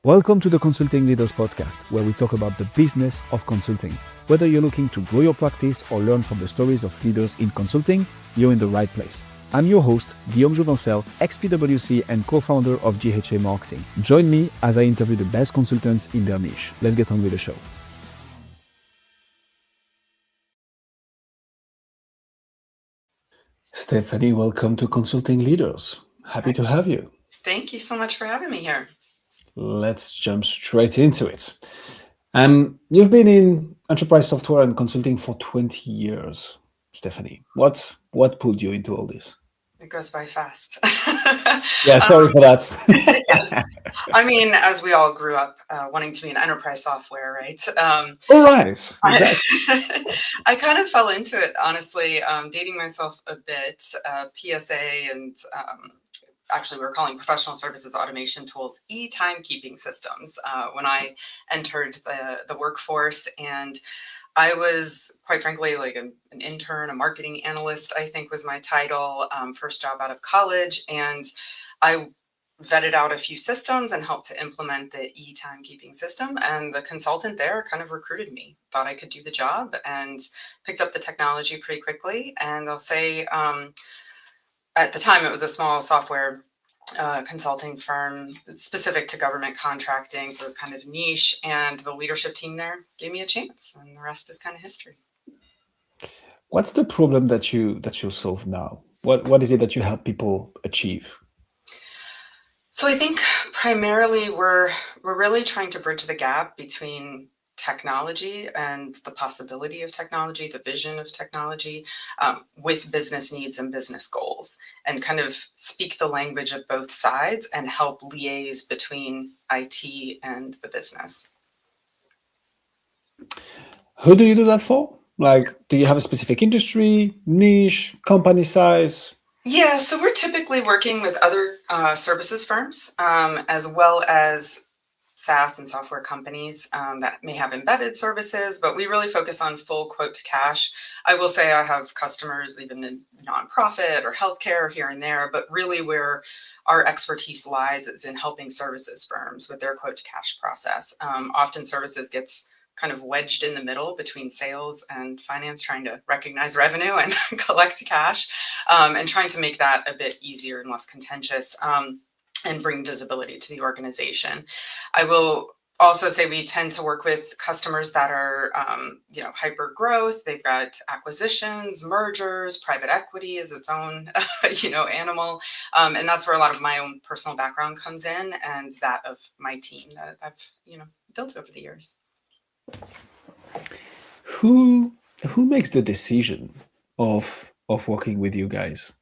Welcome to the Consulting Leaders Podcast, where we talk about the business of consulting. Whether you're looking to grow your practice or learn from the stories of leaders in consulting, you're in the right place. I'm your host, Guillaume Jouvencel, ex-PwC and co-founder of GHA Marketing. Join me as I interview the best consultants in their niche. Let's get on with the show. Stephanie, welcome to Consulting Leaders. Happy to have you. Thank you so much for having me here. Let's jump straight into it. You've been in enterprise software and consulting for 20 years, Stephanie. What pulled you into all this? It goes by fast. Yeah, sorry for that. Yes. I mean, as we all grew up wanting to be in enterprise software, right? All right, exactly. I kind of fell into it, honestly, dating myself a bit, PSA and actually we were calling professional services automation tools e-timekeeping systems when I entered the workforce. And I was, quite frankly, like an intern, a marketing analyst, I think was my title, first job out of college. And I vetted out a few systems and helped to implement the e-timekeeping system. And the consultant there kind of recruited me, thought I could do the job, and picked up the technology pretty quickly. And they'll say, at the time, it was a small software consulting firm specific to government contracting. So it was kind of niche, and the leadership team there gave me a chance, and the rest is kind of history. What's the problem that you solve now? What is it that you help people achieve? So I think primarily we're really trying to bridge the gap between technology and the possibility of technology, the vision of technology, with business needs and business goals, and kind of speak the language of both sides and help liaise between IT and the business. Who do you do that for? Like, do you have a specific industry, niche, company size? Yeah, so we're typically working with other services firms, as well as SaaS and software companies that may have embedded services, but we really focus on full quote to cash. I will say I have customers even in nonprofit or healthcare here and there, but really where our expertise lies is in helping services firms with their quote to cash process. Often services gets kind of wedged in the middle between sales and finance, trying to recognize revenue and collect cash, and trying to make that a bit easier and less contentious. And bring visibility to the organization. I will also say we tend to work with customers that are, hyper growth. They've got acquisitions, mergers, private equity is its own, animal. And that's where a lot of my own personal background comes in, and that of my team that I've, built over the years. Who makes the decision of working with you guys?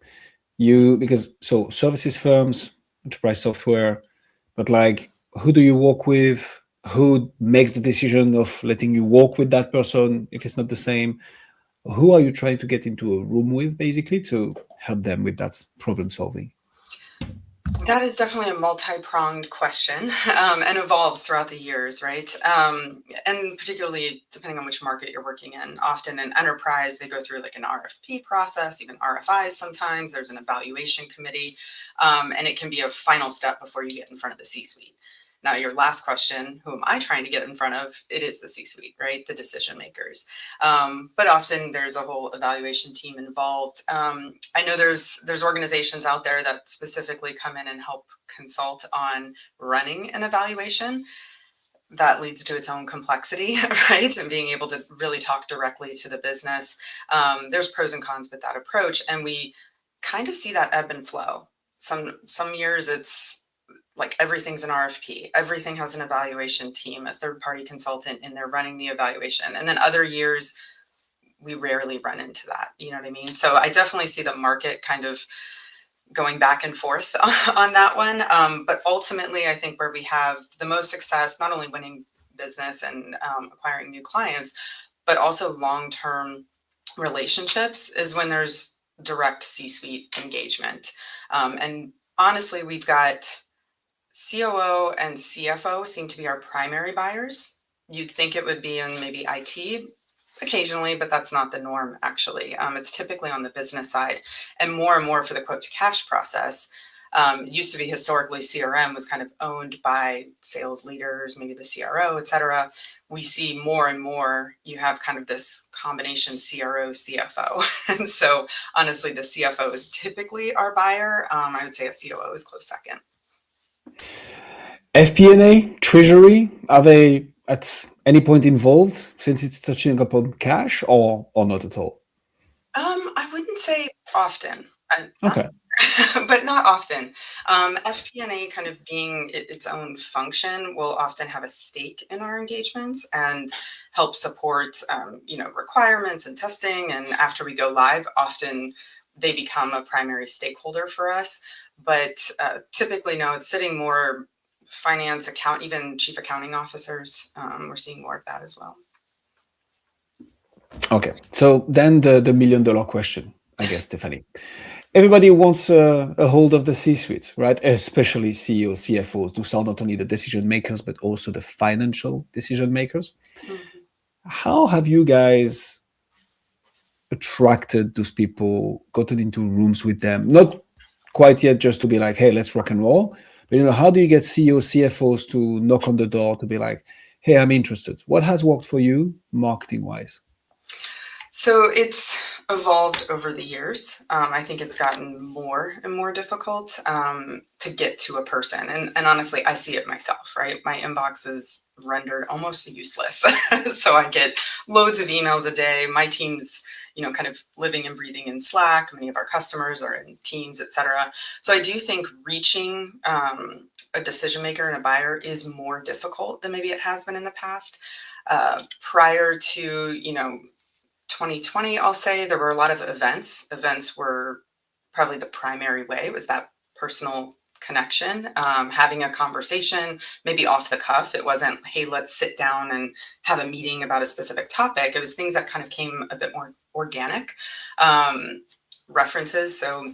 Because services firms, enterprise software, but like, who do you work with? Who makes the decision of letting you work with that person if it's not the same? Who are you trying to get into a room with, basically, to help them with that problem solving? That is definitely a multi-pronged question, and evolves throughout the years, right? And particularly depending on which market you're working in. Often in enterprise, they go through like an RFP process, even RFIs sometimes. There's an evaluation committee, and it can be a final step before you get in front of the C-suite. Now, your last question, who am I trying to get in front of? It is the C-suite, right? The decision makers. But often there's a whole evaluation team involved. I know there's organizations out there that specifically come in and help consult on running an evaluation. That leads to its own complexity, right? And being able to really talk directly to the business. There's pros and cons with that approach. And we kind of see that ebb and flow. Some years it's like everything's an RFP. Everything has an evaluation team, a third-party consultant in there running the evaluation. And then other years, we rarely run into that. You know what I mean? So I definitely see the market kind of going back and forth on that one. But ultimately, I think where we have the most success, not only winning business and acquiring new clients, but also long-term relationships, is when there's direct C-suite engagement. And honestly, we've got COO and CFO seem to be our primary buyers. You'd think it would be in maybe IT occasionally, but that's not the norm, actually. It's typically on the business side, and more for the quote to cash process. It used to be historically CRM was kind of owned by sales leaders, maybe the CRO, et cetera. We see more and more you have kind of this combination CRO, CFO. And so honestly, the CFO is typically our buyer. I would say a COO is close second. FP&A, treasury, are they at any point involved since it's touching upon cash or not at all? I wouldn't say often. Okay. But not often. FP&A kind of being its own function will often have a stake in our engagements and help support, requirements and testing. And after we go live, often they become a primary stakeholder for us. But typically, no, it's sitting more finance, even chief accounting officers. We're seeing more of that as well. Okay. So then the million-dollar question, I guess, Stephanie. Everybody wants a hold of the C-suite, right? Especially CEOs, CFOs, who are not only the decision makers, but also the financial decision makers. Mm-hmm. How have you guys attracted those people, gotten into rooms with them? Not quite yet just to be like, hey, let's rock and roll. But how do you get CEOs, CFOs to knock on the door to be like, hey, I'm interested? What has worked for you marketing-wise? So it's evolved over the years. I think it's gotten more and more difficult to get to a person. And honestly, I see it myself, right? My inbox is rendered almost useless. So I get loads of emails a day. My team's, kind of living and breathing in Slack. Many of our customers are in Teams, et cetera. So I do think reaching a decision maker and a buyer is more difficult than maybe it has been in the past. Prior to, 2020, I'll say there were a lot of events. Events were probably the primary way. It was that personal connection, having a conversation, maybe off the cuff. It wasn't, hey, let's sit down and have a meeting about a specific topic. It was things that kind of came a bit more organic. References, so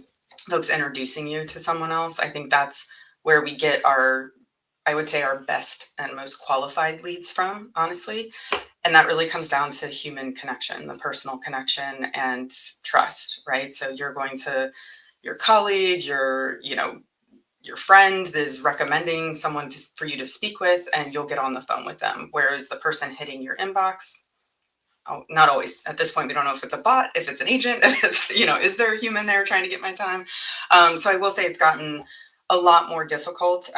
folks introducing you to someone else. I think that's where we get our best and most qualified leads from, honestly. And that really comes down to human connection, the personal connection and trust, right? So you're going to your colleague, your friend is recommending someone for you to speak with, and you'll get on the phone with them. Whereas the person hitting your inbox, not always. At this point, we don't know if it's a bot, if it's an agent, if it's, is there a human there trying to get my time? So I will say it's gotten a lot more difficult.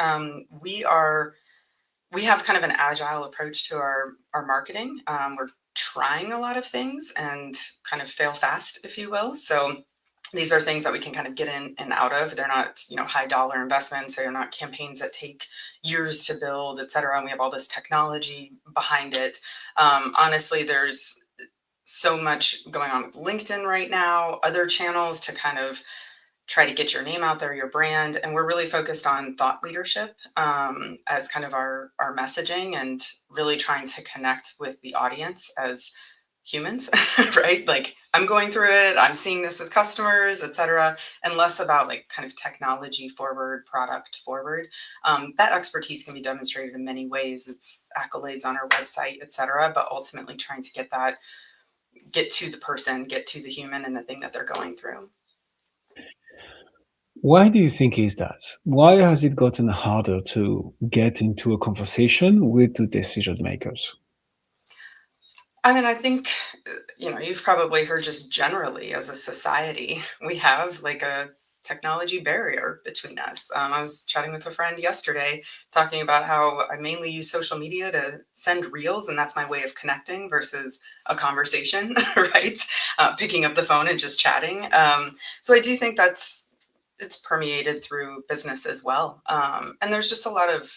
We have kind of an agile approach to our marketing. We're trying a lot of things and kind of fail fast, if you will. So these are things that we can kind of get in and out of. They're not, high dollar investments. They're not campaigns that take years to build, et cetera. And we have all this technology behind it. Honestly, there's so much going on with LinkedIn right now, other channels to kind of try to get your name out there, your brand. And we're really focused on thought leadership as kind of our messaging, and really trying to connect with the audience as humans, right? Like, I'm going through it, I'm seeing this with customers, et cetera, and less about like kind of technology forward, product forward. That expertise can be demonstrated in many ways. It's accolades on our website, et cetera, but ultimately trying to get to the person, get to the human and the thing that they're going through. Why do you think is that? Why has it gotten harder to get into a conversation with the decision makers? I mean, I think, you've probably heard just generally as a society, we have like a technology barrier between us. I was chatting with a friend yesterday talking about how I mainly use social media to send reels, and that's my way of connecting versus a conversation, right? Picking up the phone and just chatting. So I do think it's permeated through business as well. And there's just a lot of,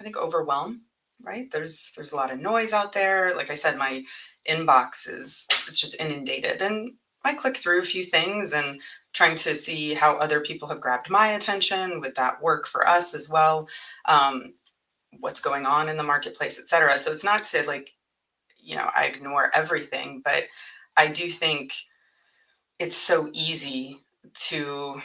I think, overwhelm, right? There's a lot of noise out there. Like I said, my inbox it's just inundated, and I click through a few things and trying to see how other people have grabbed my attention. Would that work for us as well? What's going on in the marketplace, et cetera. So it's not to like, I ignore everything, but I do think it's so easy to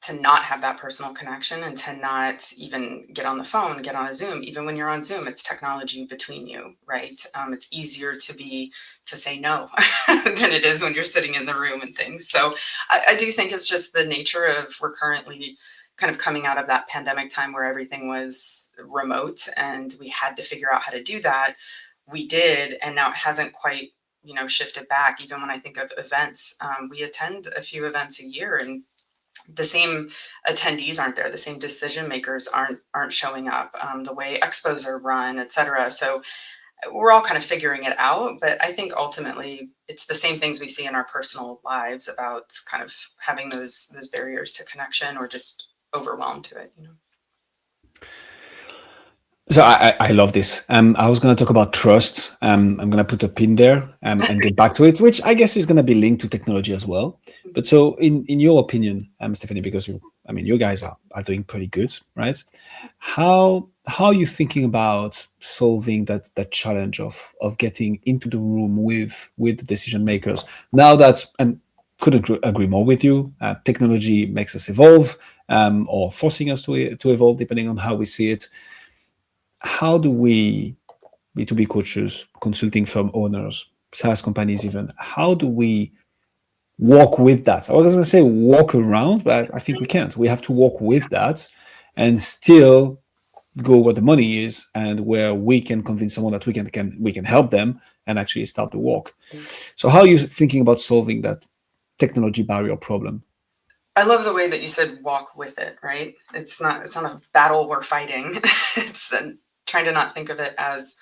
to not have that personal connection and to not even get on the phone, get on a Zoom. Even when you're on Zoom, it's technology between you, right? It's easier to say no than it is when you're sitting in the room and things. So I do think it's just the nature of, we're currently kind of coming out of that pandemic time where everything was remote and we had to figure out how to do that. We did, and now it hasn't quite, shifted back. Even when I think of events, we attend a few events a year, and the same attendees aren't there, the same decision makers aren't showing up, the way expos are run, etc. So we're all kind of figuring it out, but I think ultimately it's the same things we see in our personal lives about kind of having those barriers to connection, or just overwhelmed to it. So I love this. I was going to talk about trust. I'm going to put a pin there and get back to it, which I guess is going to be linked to technology as well. But so, in your opinion, Stephanie, because you guys are doing pretty good, right? How are you thinking about solving that challenge of getting into the room with the decision makers now that, and couldn't agree more with you, technology makes us evolve, or forcing us to evolve depending on how we see it. How do we, B2B coaches, consulting firm owners, SaaS companies even, how do we walk with that? I was going to say walk around, but I think we can't. We have to walk with that and still go where the money is and where we can convince someone that we can help them and actually start the walk. So how are you thinking about solving that technology barrier problem? I love the way that you said walk with it, right? It's not a battle we're fighting. It's trying to not think of it as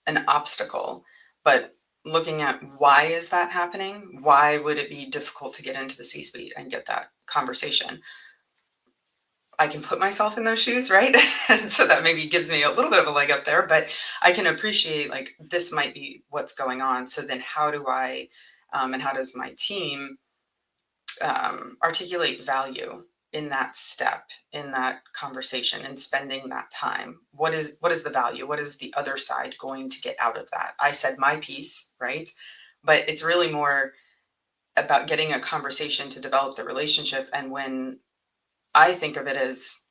an obstacle, but looking at why is that happening? Why would it be difficult to get into the C-suite and get that conversation? I can put myself in those shoes, right? So that maybe gives me a little bit of a leg up there, but I can appreciate, like, this might be what's going on. So then how do I, and how does my team articulate value in that step, in that conversation, and spending that time? What is the value? What is the other side going to get out of that? I said my piece, right? But it's really more about getting a conversation to develop the relationship. And when I think of it as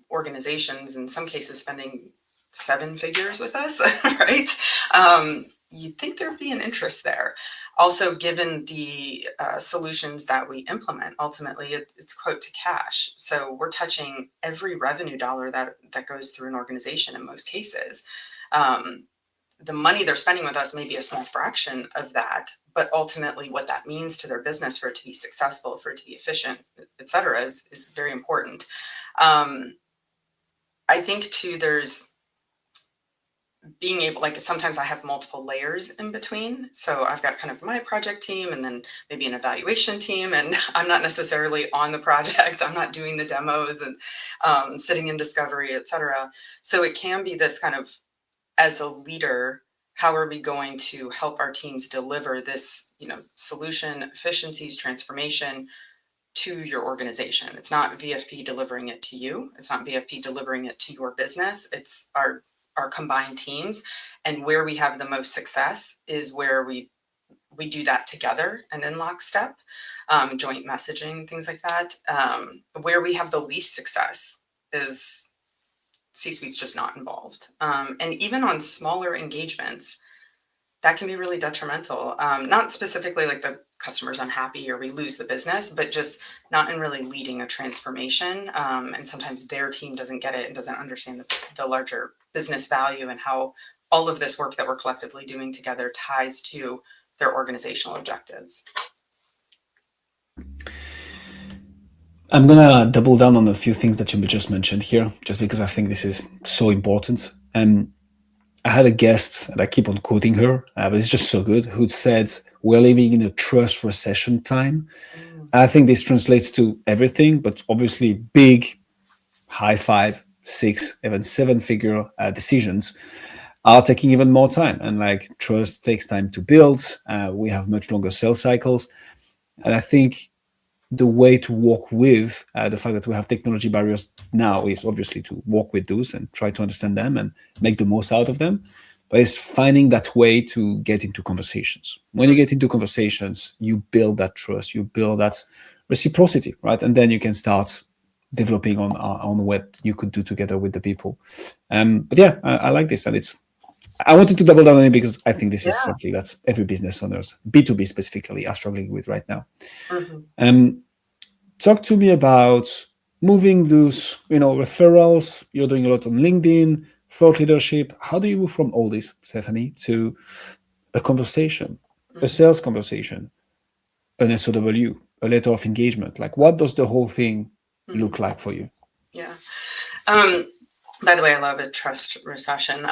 organizations, in some cases, spending 7 figures with us, right? You'd think there'd be an interest there. Also, given the solutions that we implement, ultimately it's quote to cash. So we're touching every revenue dollar that goes through an organization in most cases. The money they're spending with us may be a small fraction of that, but ultimately what that means to their business, for it to be successful, for it to be efficient, et cetera, is very important. I think too, there's being able, like, sometimes I have multiple layers in between. So I've got kind of my project team and then maybe an evaluation team, and I'm not necessarily on the project. I'm not doing the demos and sitting in discovery, et cetera. So it can be this kind of, as a leader, how are we going to help our teams deliver this, solution, efficiencies, transformation to your organization? It's not VFP delivering it to you. It's not VFP delivering it to your business. It's our combined teams, and where we have the most success is where we do that together and in lockstep, joint messaging, things like that. Where we have the least success is C-suite's just not involved. And even on smaller engagements, that can be really detrimental. Not specifically like the customer's unhappy or we lose the business, but just not in really leading a transformation. And sometimes their team doesn't get it and doesn't understand the larger business value and how all of this work that we're collectively doing together ties to their organizational objectives. I'm going to double down on a few things that you just mentioned here, just because I think this is so important. I had a guest, and I keep on quoting her, but it's just so good, who said, we're living in a trust recession time. I think this translates to everything, but obviously big, high 5, 6, even 7-figure decisions are taking even more time. And like trust takes time to build. We have much longer sales cycles. And I think the way to walk with the fact that we have technology barriers now is obviously to walk with those and try to understand them and make the most out of them. But it's finding that way to get into conversations. When you get into conversations, you build that trust, you build that reciprocity, right? And then you can start developing on what you could do together with the people. But yeah, I like this, and I wanted to double down on it because I think this is Yeah. something that every business owners, B2B specifically, are struggling with right now. Mm-hmm. Talk to me about moving those, referrals. You're doing a lot on LinkedIn, thought leadership. How do you move from all this, Stephanie, to a conversation, a Mm-hmm. sales conversation, an SOW, a letter of engagement? Like, what does the whole thing Mm-hmm. look like for you? Yeah. By the way, I love a trust recession.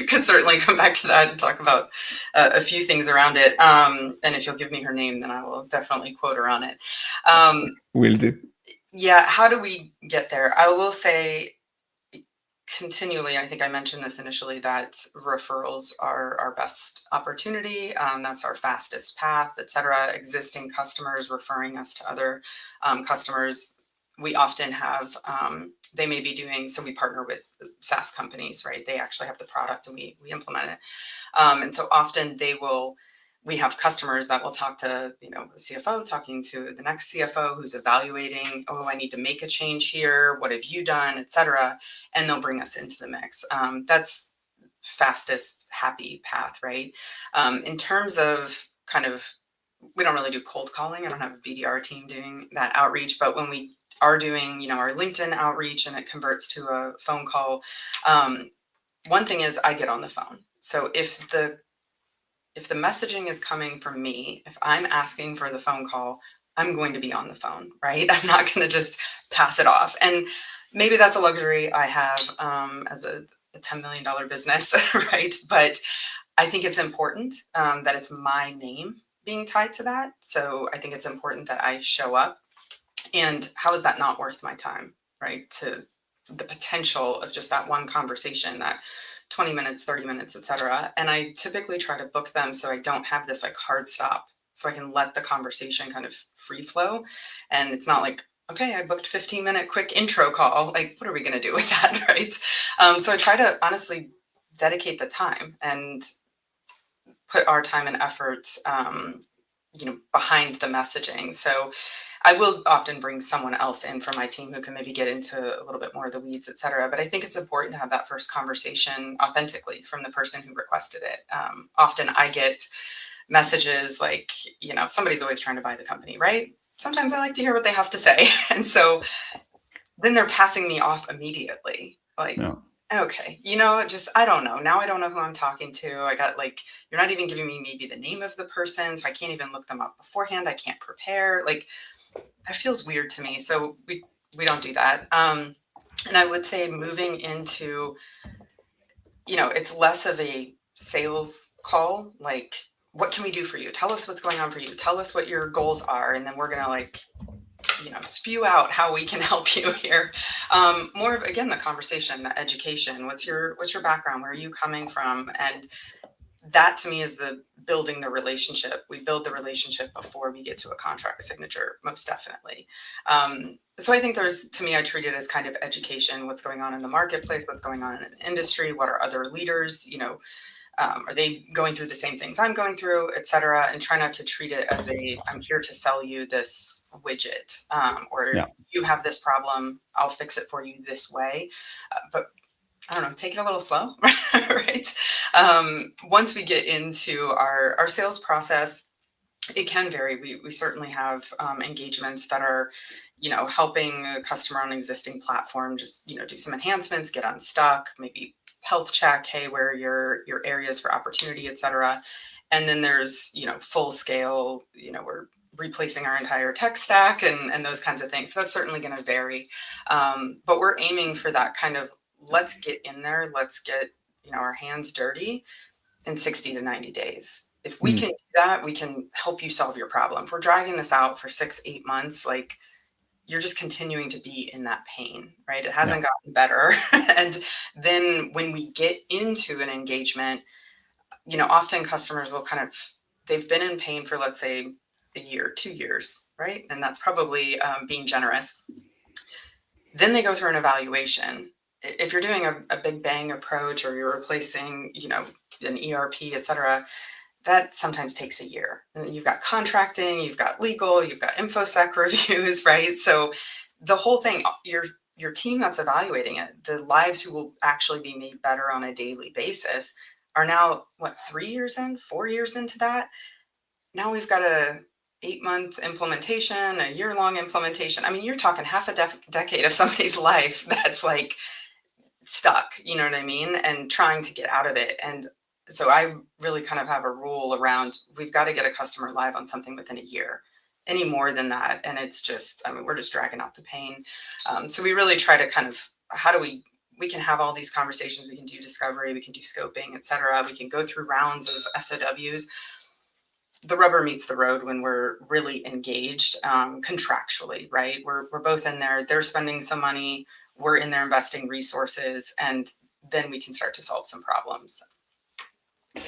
Could certainly come back to that and talk about a few things around it. And if you'll give me her name, then I will definitely quote her on it. Will do. Yeah, how do we get there? I will say continually, I think I mentioned this initially, that referrals are our best opportunity. That's our fastest path, et cetera. Existing customers referring us to other customers. We often have, they may be doing, so we partner with SaaS companies, right? They actually have the product and we implement it. And so often we have customers that will talk to, the CFO talking to the next CFO who's evaluating, oh, I need to make a change here. What have you done, et cetera. And they'll bring us into the mix. That's fastest, happy path, right? In terms of kind of, we don't really do cold calling. I don't have a BDR team doing that outreach, but when we are doing, our LinkedIn outreach and it converts to a phone call, one thing is I get on the phone. So if the messaging is coming from me, if I'm asking for the phone call, I'm going to be on the phone, right? I'm not going to just pass it off. And maybe that's a luxury I have as a $10 million business, right? But I think it's important that it's my name being tied to that. So I think it's important that I show up. And how is that not worth my time, right? To the potential of just that one conversation, that 20 minutes, 30 minutes, et cetera. And I typically try to book them so I don't have this like hard stop, so I can let the conversation kind of free flow. And it's not like, okay, I booked 15-minute quick intro call. Like, what are we going to do with that, right? So I try to honestly dedicate the time and put our time and effort, behind the messaging. So I will often bring someone else in from my team who can maybe get into a little bit more of the weeds, et cetera. But I think it's important to have that first conversation authentically from the person who requested it. Often I get messages like, somebody's always trying to buy the company, right? Sometimes I like to hear what they have to say. And so then they're passing me off immediately. Like, No. okay, just, I don't know. Now I don't know who I'm talking to. I got you're not even giving me maybe the name of the person. So I can't even look them up beforehand. I can't prepare. That feels weird to me. So we don't do that. And I would say moving into, it's less of a sales call. Like, what can we do for you? Tell us what's going on for you. Tell us what your goals are. And then we're going to spew out how we can help you here. More of, again, the conversation, the education. What's your background? Where are you coming from? And that to me is the building the relationship. We build the relationship before we get to a contract signature, most definitely. So I think to me, I treat it as kind of education. What's going on in the marketplace? What's going on in the industry? What are other leaders? Are they going through the same things I'm going through, et cetera? And try not to treat it as I'm here to sell you this widget, or you have this problem, I'll fix it for you this way. But I don't know, take it a little slow, right? Once we get into our sales process, it can vary. We certainly have engagements that are, helping a customer on an existing platform, just, do some enhancements, get unstuck, maybe health check, hey, where are your areas for opportunity, et cetera. And then there's, full scale, we're replacing our entire tech stack and those kinds of things. So that's certainly going to vary. But we're aiming for that kind of, let's get in there, let's get, our hands dirty in 60 to 90 days. If we can do that, we can help you solve your problem. If we're dragging this out for 6-8 months, you're just continuing to be in that pain, right? It hasn't gotten better. And then when we get into an engagement, often customers will they've been in pain for, let's say, a year, 2 years, right? And that's probably being generous. Then they go through an evaluation. If you're doing a big bang approach, or you're replacing, an ERP, et cetera, that sometimes takes a year. And you've got contracting, you've got legal, you've got InfoSec reviews, right? So the whole thing, your team that's evaluating it, the lives who will actually be made better on a daily basis are now, what, 3 years in, 4 years into that? Now we've got a 8-month implementation, a year-long implementation. I mean, you're talking half a decade of somebody's life that's like stuck, you know what I mean? And trying to get out of it. And so I really kind of have a rule around, we've got to get a customer live on something within a year. Any more than that, and it's just, I mean, we're just dragging out the pain. So we really try to kind of, how do we can have all these conversations, we can do discovery, we can do scoping, etc. We can go through rounds of SOWs. The rubber meets the road when we're really engaged contractually, right? We're both in there, they're spending some money, we're in there investing resources, and then we can start to solve some problems.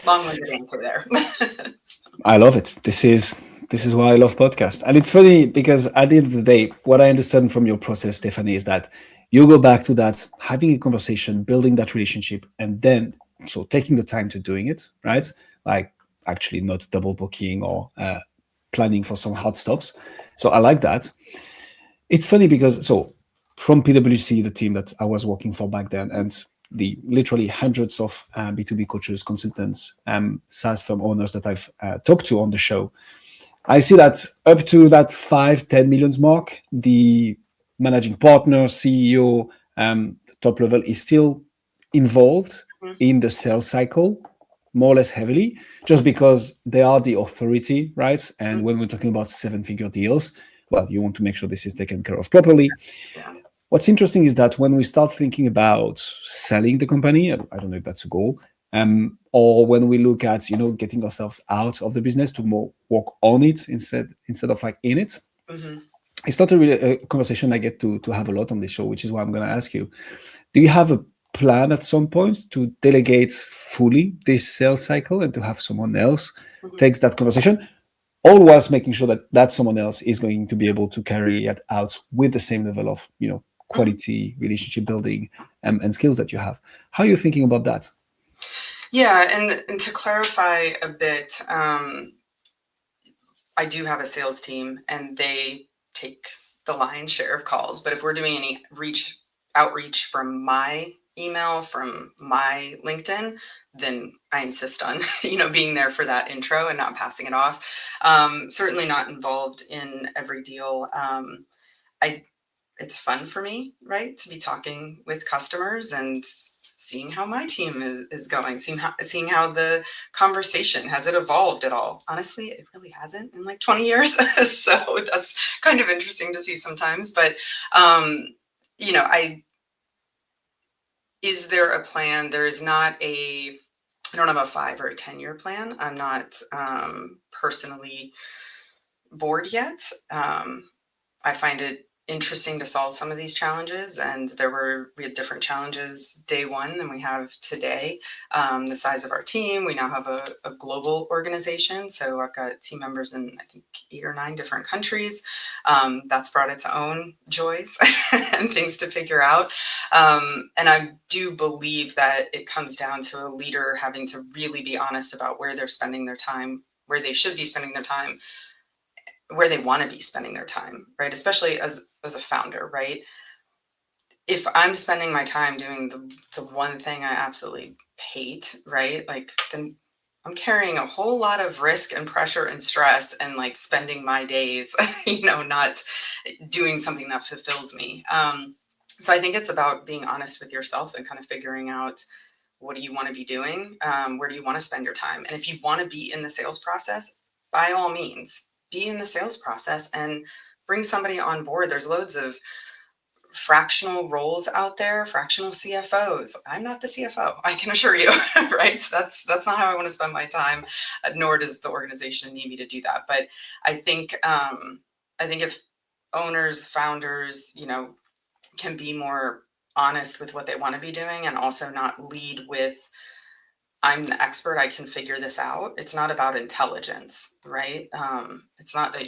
Long-winded answer there. I love it. This is why I love podcasts. And it's funny because at the end of the day, what I understand from your process, Stephanie, is that you go back to that, having a conversation, building that relationship, and then so taking the time to doing it, right? Like actually not double booking or planning for some hard stops. So I like that. It's funny because so from PwC, the team that I was working for back then, and the literally hundreds of B2B coaches, consultants, SaaS firm owners that I've talked to on the show, I see that up to that 5-10 millions mark, the managing partner, CEO, top level is still involved in the sales cycle more or less heavily, just because they are the authority, right? And when we're talking about 7-figure deals, well, you want to make sure this is taken care of properly. Yeah. What's interesting is that when we start thinking about selling the company, I don't know if that's a goal, or when we look at getting ourselves out of the business to more work on it instead of like in it, it's not really a conversation I get to have a lot on this show, which is why I'm going to ask you: do you have a plan at some point to delegate fully this sales cycle and to have someone else takes that conversation? All whilst making sure that someone else is going to be able to carry it out with the same level of quality, relationship building, and skills that you have. How are you thinking about that? Yeah, and to clarify a bit, I do have a sales team, and they take the lion's share of calls. But if we're doing any outreach from my email, from my LinkedIn, then I insist on being there for that intro and not passing it off. Certainly not involved in every deal. It's fun for me, right, to be talking with customers and seeing how my team is going, seeing how the conversation, has it evolved at all? Honestly, it really hasn't in like 20 years. So that's kind of interesting to see sometimes. But is there a plan? There is not I don't have a 5 or a 10-year plan. I'm not personally bored yet. I find it interesting to solve some of these challenges, and we had different challenges day one than we have today. The size of our team, we now have a global organization, so I've got team members in I think 8 or 9 different countries. That's brought its own joys and things to figure out, and I do believe that it comes down to a leader having to really be honest about where they're spending their time, where they should be spending their time, where they want to be spending their time, right? Especially as a founder, right? If I'm spending my time doing the one thing I absolutely hate, right? Like, then I'm carrying a whole lot of risk and pressure and stress, and like spending my days, not doing something that fulfills me. So I think it's about being honest with yourself and kind of figuring out, what do you want to be doing? Where do you want to spend your time? And if you want to be in the sales process, by all means, be in the sales process and bring somebody on board. There's loads of fractional roles out there, fractional CFOs. I'm not the CFO, I can assure you, right? That's not how I want to spend my time, nor does the organization need me to do that. But I think if owners, founders, can be more honest with what they want to be doing, and also not lead with, I'm the expert, I can figure this out. It's not about intelligence, right? It's not that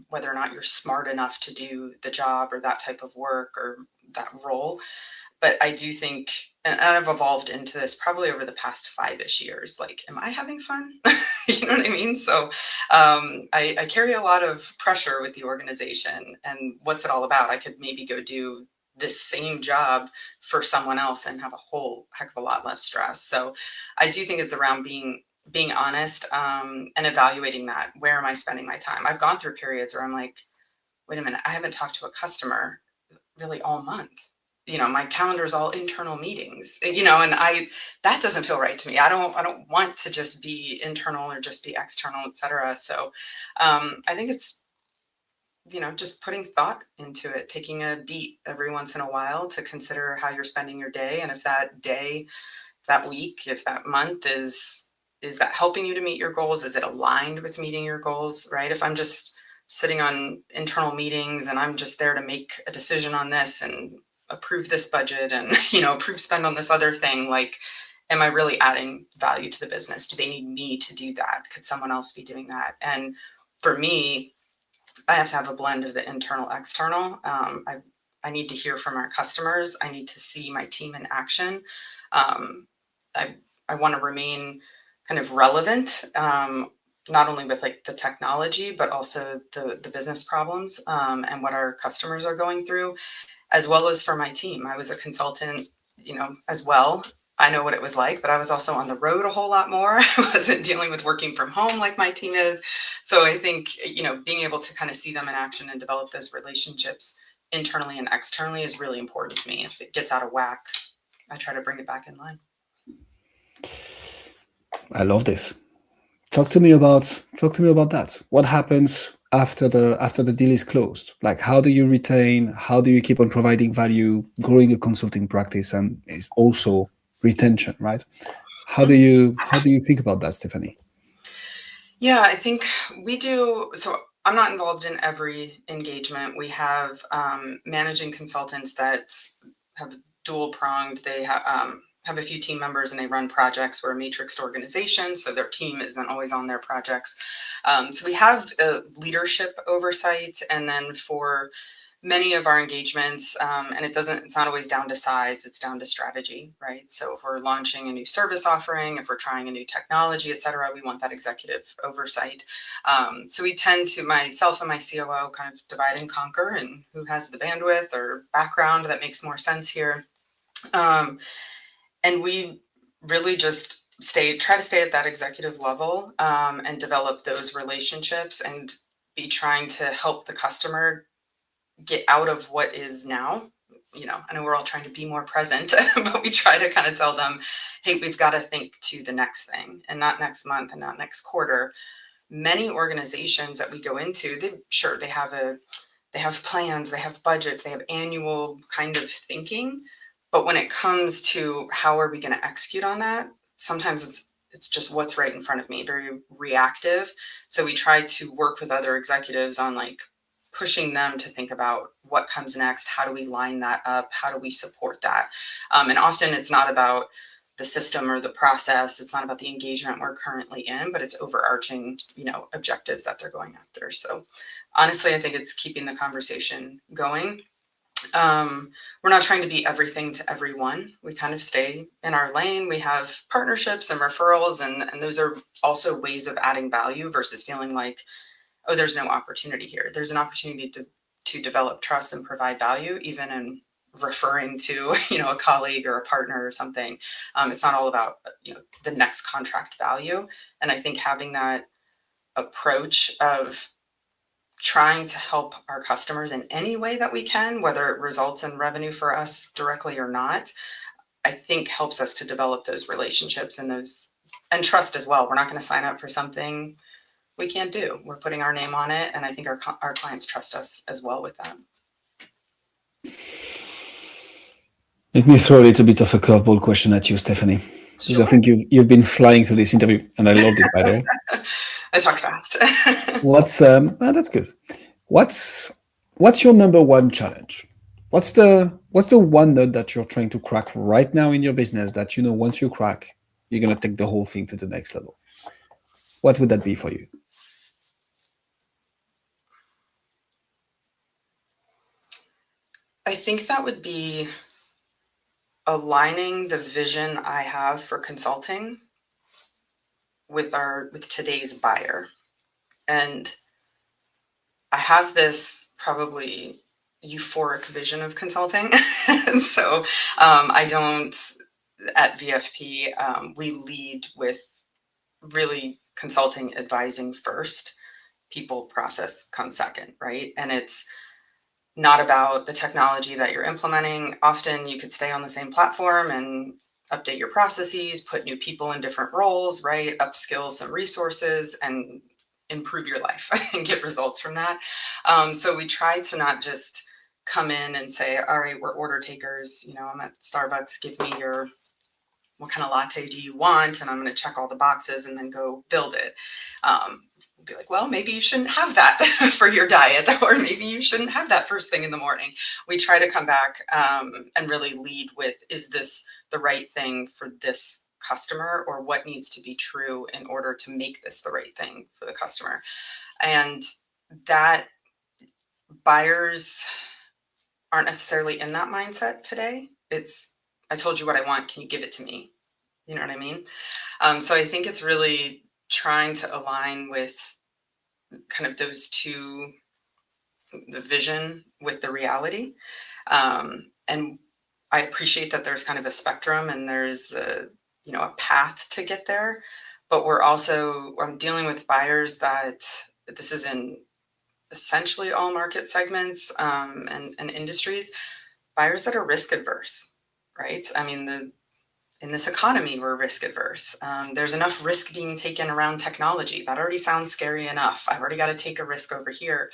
whether or not you're smart enough to do the job or that type of work or that role. But I do think and I've evolved into this probably over the past 5-ish years. Like, am I having fun? You know what I mean? So I carry a lot of pressure with the organization. And what's it all about? I could maybe go do this same job for someone else and have a whole heck of a lot less stress. So I do think it's around being honest, and evaluating that. Where am I spending my time? I've gone through periods where I'm like, wait a minute, I haven't talked to a customer really all month. My calendar is all internal meetings, and that doesn't feel right to me. I don't want to just be internal or just be external, et cetera. So I think it's, just putting thought into it, taking a beat every once in a while to consider how you're spending your day. And if that day, that week, if that month is that helping you to meet your goals? Is it aligned with meeting your goals, right? If I'm just sitting on internal meetings and I'm just there to make a decision on this and approve this budget and, approve spend on this other thing, like, am I really adding value to the business? Do they need me to do that? Could someone else be doing that? And for me, I have to have a blend of the internal, external. I need to hear from our customers. I need to see my team in action. Um, I want to remain kind of relevant, not only with like the technology, but also the business problems, and what our customers are going through, as well as for my team. I was a consultant, as well. I know what it was like, but I was also on the road a whole lot more. I wasn't dealing with working from home like my team is. So I think, being able to kind of see them in action and develop those relationships internally and externally is really important to me. If it gets out of whack, I try to bring it back in line. I love this. Talk to me about that. What happens after the deal is closed? Like, how do you retain? How do you keep on providing value, growing a consulting practice, and it's also retention, right? How do you think about that, Stephanie? Yeah, I think we do. So I'm not involved in every engagement. We have managing consultants that have dual pronged. They have a few team members and they run projects. We're a matrixed organization, so their team isn't always on their projects. So we have leadership oversight, and then for many of our engagements, and it's not always down to size, it's down to strategy, right? So if we're launching a new service offering, if we're trying a new technology, et cetera, we want that executive oversight. So we tend to, myself and my COO, kind of divide and conquer, and who has the bandwidth or background that makes more sense here. And we really just try to stay at that executive level, and develop those relationships and be trying to help the customer get out of what is now. I know we're all trying to be more present, but we try to kind of tell them, hey, we've got to think to the next thing, and not next month and not next quarter. Many organizations that we go into, they have plans, they have budgets, they have annual kind of thinking. But when it comes to how are we going to execute on that, sometimes it's just what's right in front of me, very reactive. So we try to work with other executives on like pushing them to think about what comes next. How do we line that up? How do we support that? And often it's not about the system or the process. It's not about the engagement we're currently in, but it's overarching, objectives that they're going after. So honestly, I think it's keeping the conversation going. We're not trying to be everything to everyone. We kind of stay in our lane. We have partnerships and referrals, and those are also ways of adding value versus feeling like, oh, there's no opportunity here. There's an opportunity to develop trust and provide value, even in referring to, a colleague or a partner or something. It's not all about, the next contract value. And I think having that approach of trying to help our customers in any way that we can, whether it results in revenue for us directly or not, I think helps us to develop those relationships and trust as well. We're not going to sign up for something we can't do. We're putting our name on it, and I think our clients trust us as well with that. Let me throw a little bit of a curveball question at you, Stephanie, because Sure. I think you've been flying through this interview, and I loved it, by the way. I talk fast. That's good. What's your number one challenge? What's the one nut that you're trying to crack right now in your business that once you crack, you're gonna take the whole thing to the next level? What would that be for you? I think that would be aligning the vision I have for consulting with today's buyer. And I have this probably euphoric vision of consulting. And so I don't, at VFP, we lead with really consulting, advising first. People, process comes second, right? And it's not about the technology that you're implementing. Often you could stay on the same platform and update your processes, put new people in different roles, right? Upskill some resources and improve your life and get results from that. So we try to not just come in and say, all right, we're order takers. I'm at Starbucks, give me what kind of latte do you want? And I'm going to check all the boxes and then go build it. Be like, well, maybe you shouldn't have that for your diet, or maybe you shouldn't have that first thing in the morning. We try to come back and really lead with, is this the right thing for this customer, or what needs to be true in order to make this the right thing for the customer? And that buyers aren't necessarily in that mindset today. It's, I told you what I want, can you give it to me? You know what I mean? So I think it's really trying to align with kind of those two, the vision with the reality. And I appreciate that there's kind of a spectrum and there's a path to get there, but I'm dealing with buyers that this is in essentially all market segments and industries, buyers that are risk adverse, right? I mean, in this economy, we're risk adverse. There's enough risk being taken around technology. That already sounds scary enough. I've already got to take a risk over here.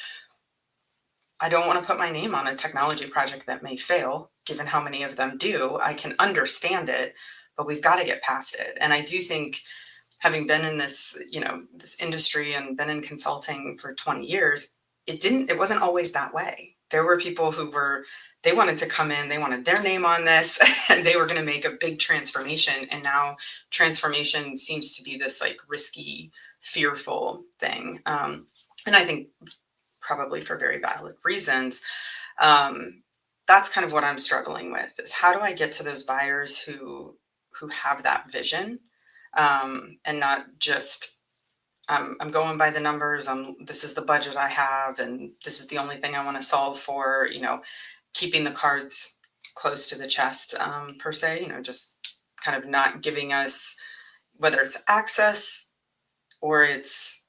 I don't want to put my name on a technology project that may fail, given how many of them do. I can understand it, but we've got to get past it. And I do think, having been in this, this industry and been in consulting for 20 years, it wasn't always that way. There were people they wanted to come in, they wanted their name on this, and they were going to make a big transformation. And now transformation seems to be this like risky, fearful thing. And I think probably for very valid reasons. That's kind of what I'm struggling with, is how do I get to those buyers who have that vision, and not just, I'm going by the numbers. This is the budget I have, and this is the only thing I want to solve for, keeping the cards close to the chest, per se, just kind of not giving us, whether it's access or it's,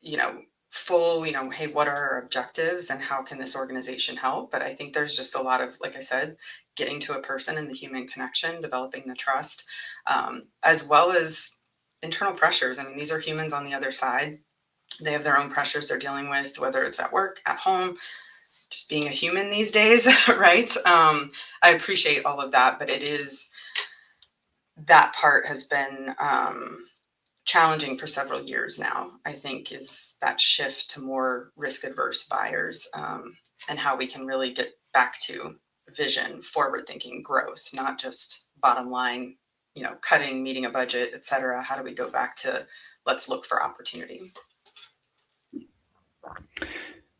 full, hey, what are our objectives and how can this organization help? But I think there's just a lot of, like I said, getting to a person and the human connection, developing the trust, as well as internal pressures. I mean, these are humans on the other side. They have their own pressures they're dealing with, whether it's at work, at home, just being a human these days, right? I appreciate all of that, but that part has been challenging for several years now, I think, is that shift to more risk-adverse buyers, and how we can really get back to vision, forward-thinking growth, not just bottom line, cutting, meeting a budget, et cetera. How do we go back to let's look for opportunity?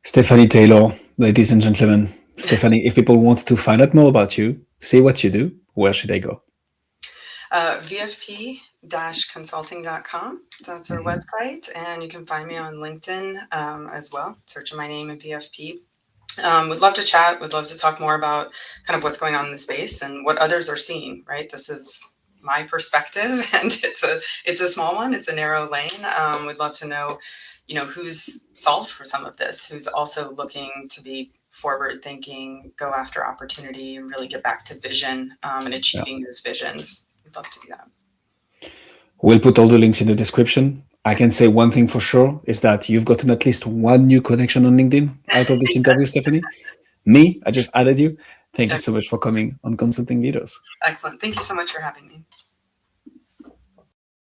Stephanie Taylor, ladies and gentlemen. Stephanie, if people want to find out more about you, see what you do, where should they go? VFP-consulting.com. That's our website. And you can find me on LinkedIn as well, searching my name in VFP. Would love to chat. Would love to talk more about kind of what's going on in the space and what others are seeing, right? This is my perspective, and it's a small one. It's a narrow lane. Would love to know, who's solved for some of this, who's also looking to be forward thinking, go after opportunity, and really get back to vision and achieving those visions. We'd love to do that. We'll put all the links in the description. I can say one thing for sure is that you've gotten at least one new connection on LinkedIn out of this interview, Stephanie. Me, I just added you. Thank you so much for coming on Consulting Leaders. Excellent. Thank you so much for having me.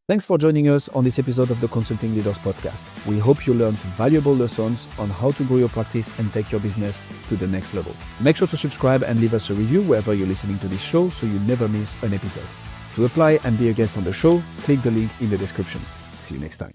Thanks for joining us on this episode of the Consulting Leaders Podcast. We hope you learned valuable lessons on how to grow your practice and take your business to the next level. Make sure to subscribe and leave us a review wherever you're listening to this show so you never miss an episode. To apply and be a guest on the show, click the link in the description. See you next time.